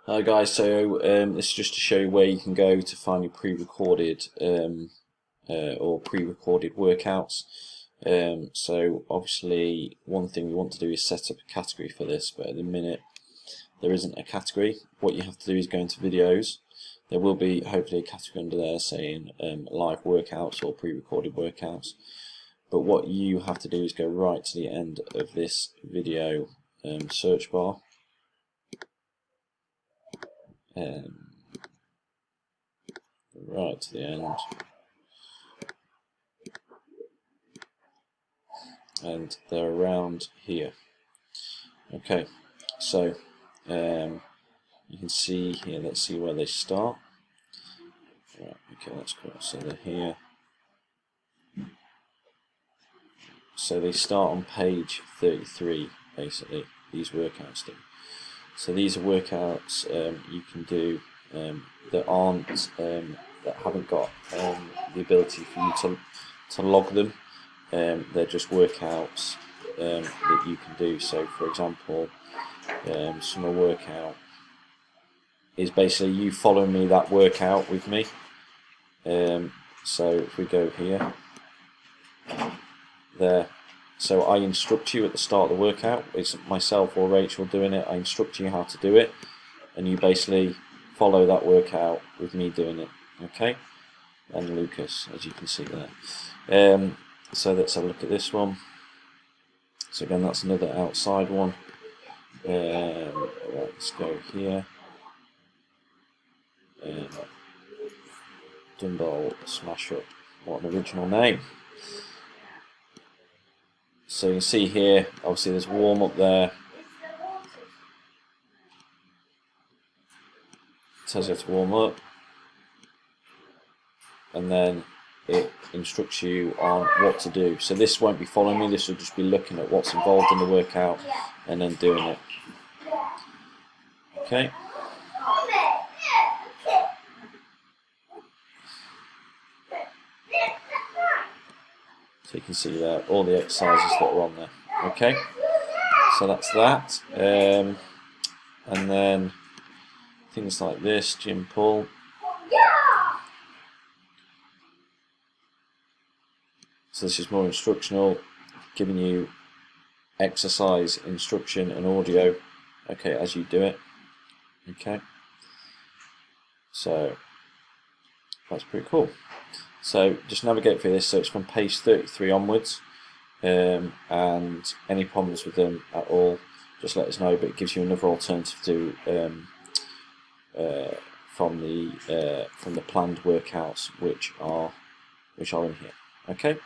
Hi guys, so this is just to show you where you can go to find your pre-recorded or pre-recorded workouts. So obviously one thing we want to do is set up a category for this, but at the minute there isn't a category. What you have to do is go into videos. There will be hopefully a category under there saying live workouts or pre-recorded workouts. But what you have to do is go right to the end of this video search bar. Right to the end, and they're around here. Okay, so you can see here, let's see where they start. Right, okay, that's cool. So they're here. So they start on page 33, basically, these workouts do. So these are workouts you can do that aren't that haven't got the ability for you to log them. They're just workouts that you can do. So for example, summer workout is basically you following me that workout with me. So if we go here, there. So I instruct you at the start of the workout. It's myself or Rachel doing it. I instruct you how to do it, and you basically follow that workout with me doing it. Okay? And Lucas, as you can see there. So let's have a look at this one. So again, that's another outside one. Right, let's go here. Dumbbell smash up. What an original name. So you can see here, obviously there's warm up there. It tells you how to warm up. And then it instructs you on what to do. So this won't be following me, this will just be looking at what's involved in the workout and then doing it. Okay. So you can see there all the exercises that are on there. Okay. So that's that. And then things like this, gym pull. So this is more instructional, giving you exercise, instruction and audio, okay, as you do it. Okay. So that's pretty cool. So just navigate through this. So it's from page 33 onwards, and any problems with them at all, just let us know. But it gives you another alternative to from the planned workouts which are in here. Okay.